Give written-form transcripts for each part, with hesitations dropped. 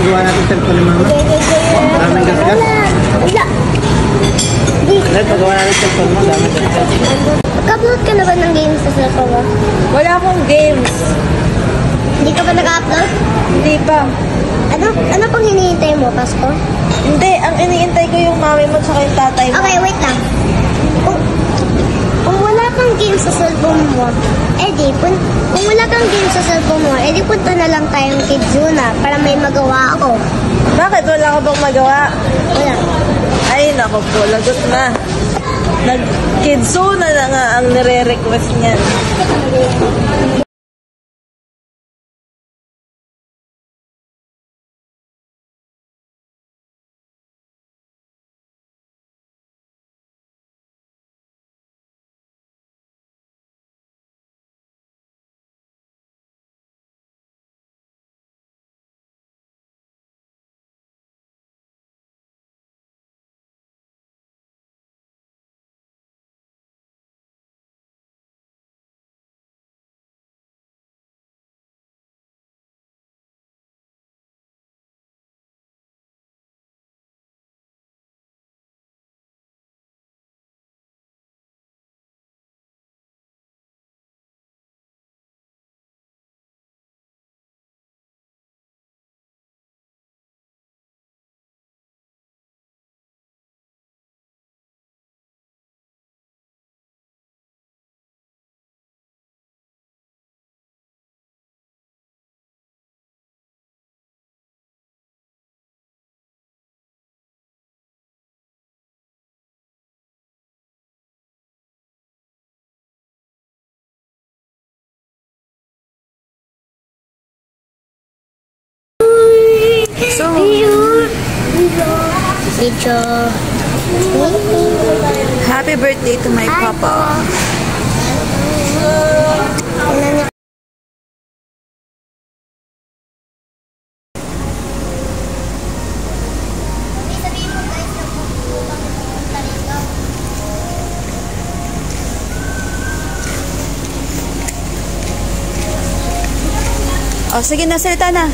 pagawa natin cellphone ni Mama. Daming gasgas. Wala. Dahil pagawa natin cellphone mo, daming gasgas. Nag-upload ka na ba ng games sa cellphone mo? Wala akong games. Hindi ka ba nag-upload? Hindi pa. Ano pang hinihintay mo, Pasko? Hindi, ang iniintay ko yung mami mo tsaka yung tatay mo. Okay, wait lang. Kung wala kang games sa cellphone mo, kung wala kang games sa cellphone mo, punta na lang tayong Kidzuna para may magawa ako. Bakit? Wala ka bang magawa? Wala. Ay, naku po, lagot na. Nag-Kidzuna na nga ang nire-request niyan. So, Happy birthday to my papa. Oh, sige na, salita na.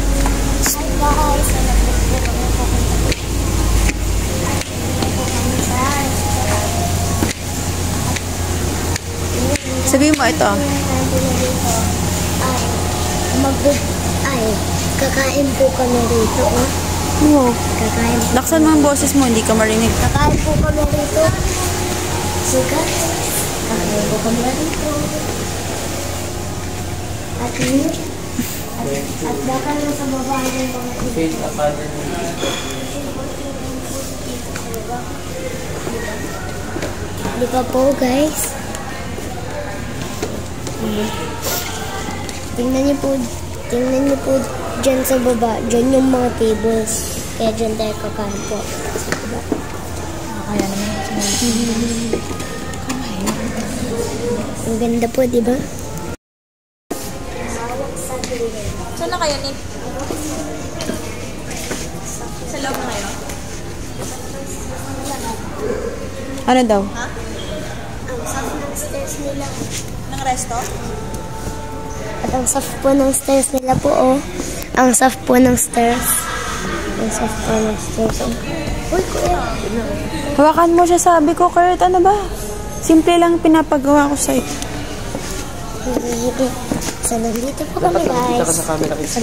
Sabihin mo ito. Kakain po kami rito. Oo. Kakain. Laksan mo ang boses mo, hindi ka marinig. Kakain po kami rito. Sige. Kakain po kami rito. At baka na sa baba yung Faith Academy. Di ba po, guys? Tingnan niyo po dyan sa baba. Dyan yung mga tables. Kaya dyan tayo kakain po. Kaya naman. Ang ganda po, di ba? Saan na kayo, Nick? Sa loob na kayo? Ano daw? Ha? Ang soft ng stairs nila. Ng resto? At ang soft po ng stairs nila po, oh. Ang soft po ng stairs. Ang soft po ng stairs, oh. Uy, kuya. Hawakan mo siya, sabi ko, Kurt. Ano ba? Simple lang pinapagawa ko sa'yo. So, nandito po kami, guys. Kita ka sa camera, kids.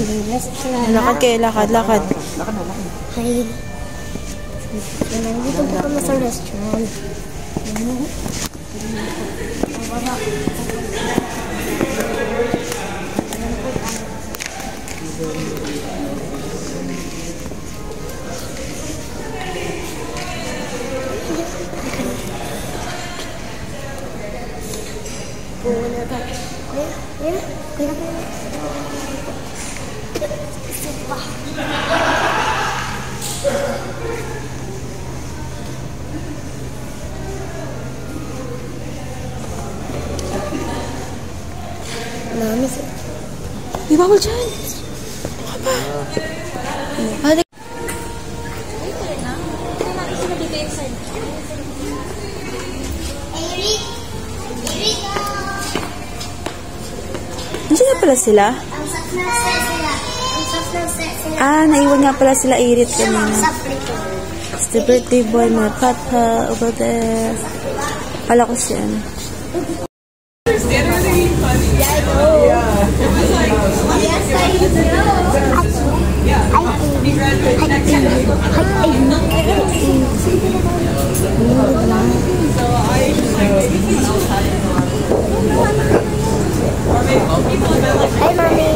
Lakad kayo, lakad. Lakad. Hi. So, nandito po kami sa restaurant. Puna ka. Kuya. Sipa. Mami, Di ba ako dyan? Baka ba? Ate. Nandiyan na pala sila? ang soft ng stairs nila. Ang soft Naiwan nga pala sila Irit kanina. Sa plito. It's the birthday boy, my papa over there. Kala ko siya. Hi, Mommy.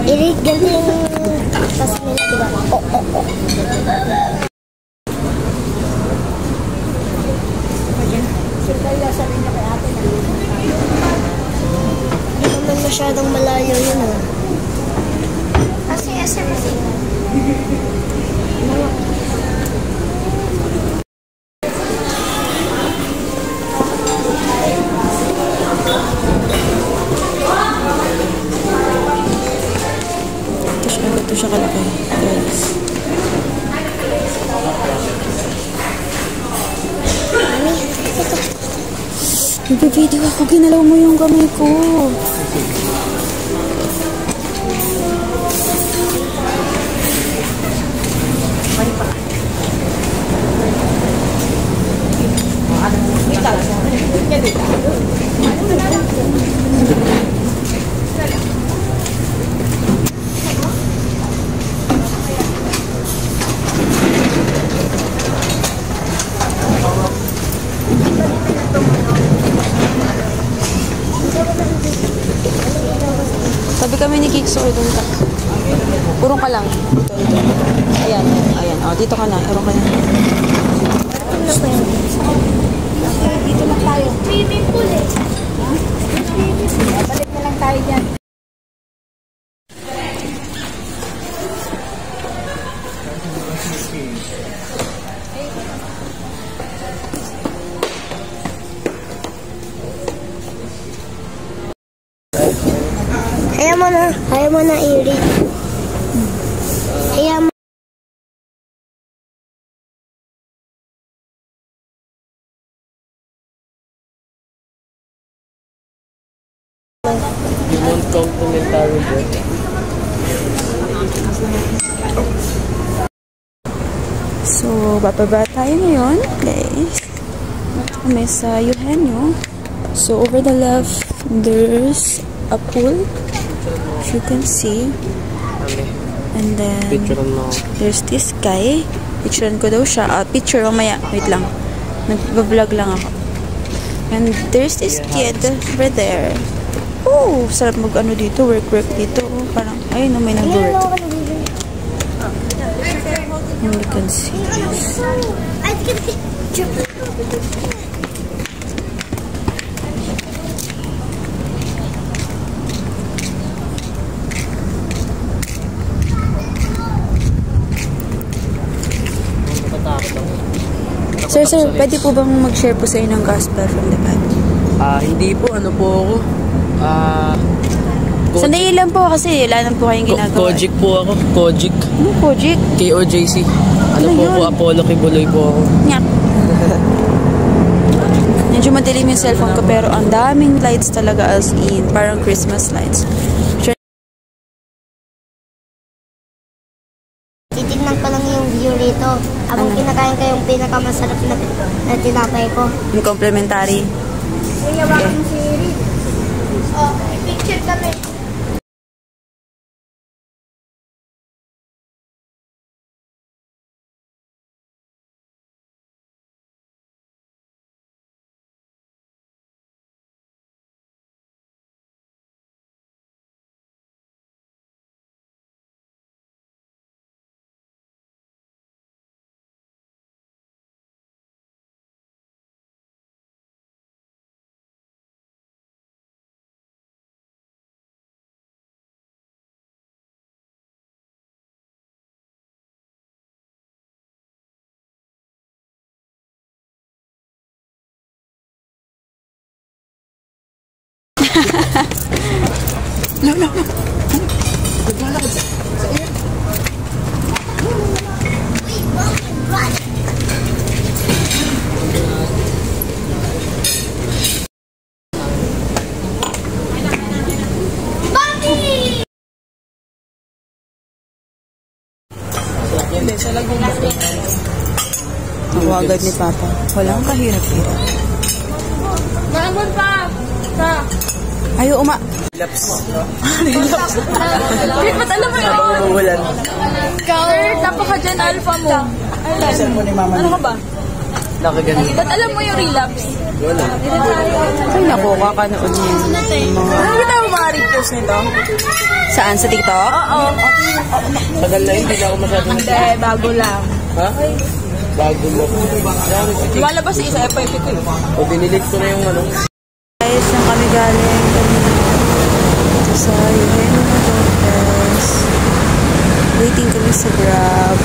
Irit, ganito yung tas nila, diba? Hindi naman masyadong malayo yun, ah. Kasi SMS. Ito siya kalaki. Guys. Nagbe-video ako. Ginalaw mo yung kamay ko. Sabi kami ni Kikso, doon ka. Urong ka lang. Ayan, ayan. O, dito ka na. Urong ka na. Dito lang tayo. Swimming pool eh. Balik na lang tayo dyan. Ayaw mo na i-read. Ayaw mo. You want complimentary bread? So, bababa tayo ngayon, guys. Kami sa Eugenio. So, over the left, there's a pool. If you can see. And then, there's this guy. Picturean ko daw siya. Picture, mamaya. Wait lang. Nag-vlog lang ako. And there's this kid over there. Oh, sarap mag-ano dito. Work dito. Parang, ayun na, may nag-work. And you can see this. I can picture. Sir, pwede po bang mag-share po sa inyo ng gospel from the Bible? Hindi po. Ano po ako? Sandali lang po kasi wala lang po kayong ginagawa. Kojik po ako. Kojik. Ano Kojik? KOJC. Ano po yun? po? Apollo Kibuloy po ako. Nyak. Medyo madilim yung cellphone ko pero ang daming lights talaga as in. Parang Christmas lights. Titignan ko lang yung view rito. Habang kinakain ko yung pinakamasarap na tinapay ko. Yung complimentary. Kuya, bakit mo si Irit? Oh, picture kami. No. Ako agad ni Papa. Walang kahirap-hirap. Naamon pa! Sa! Ayaw Laps. Wait, ba't alam mo yun? Umuulan. Sir, tapa ka dyan, alpha mo. Saan mo ni mama? Ano ka ba? Nakaganito. Ba't alam mo yung relapse? Wala. Ay, naku, kakanood niya yung mga... Ano ba tayo mga repost nito? Saan? Sa TikTok? Oo. Tagal na hindi na ako masyadong... Hindi, bago lang. Ha? Bago mo. Lumalabas yung isa, FYP ko yun. O, dinilit ko na yung ano. Guys, saan kami galing? Dito sa Eugenio Lopez. Waiting kami sa Grab.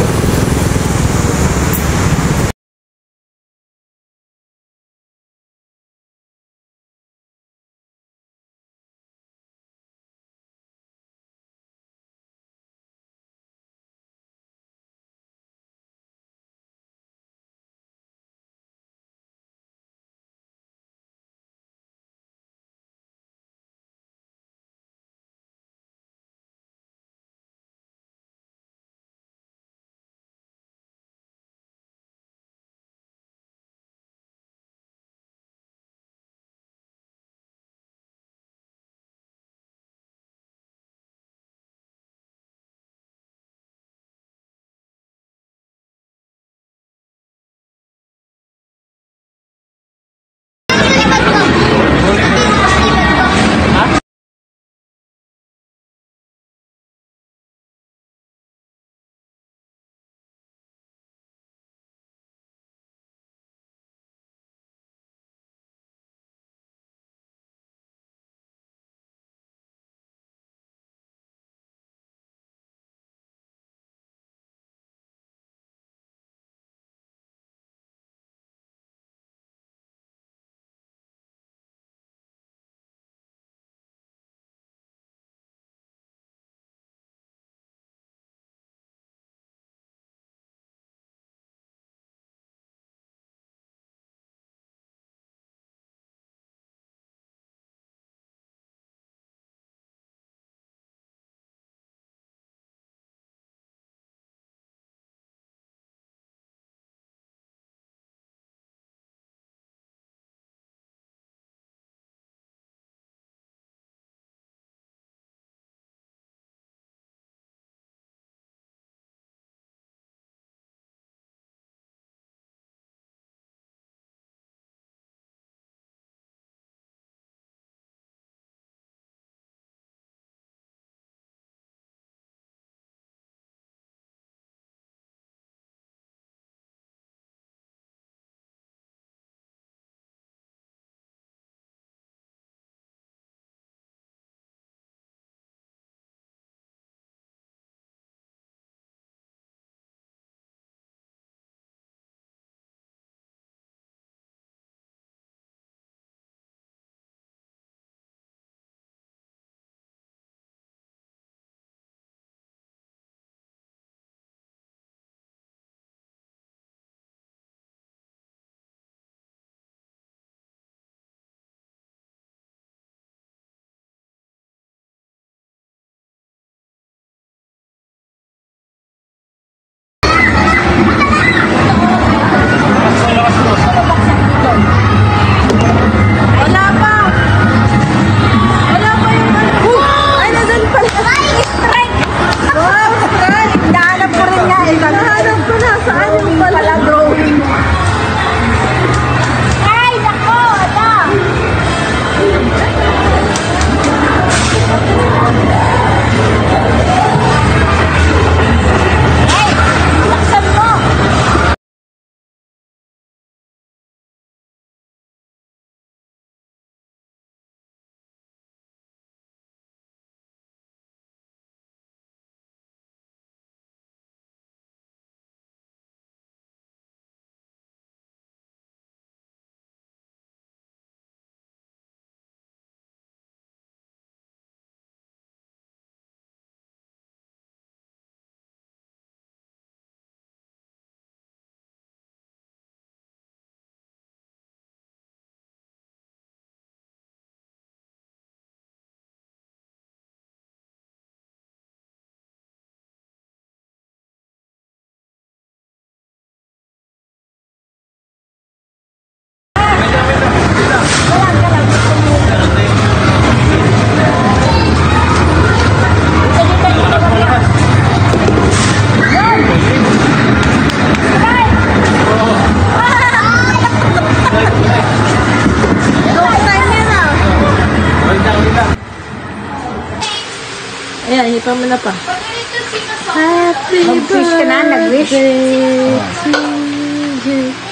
Ayan, hipa mo na pa. Mag-wish ka na, nag-wish. Happy birthday to you.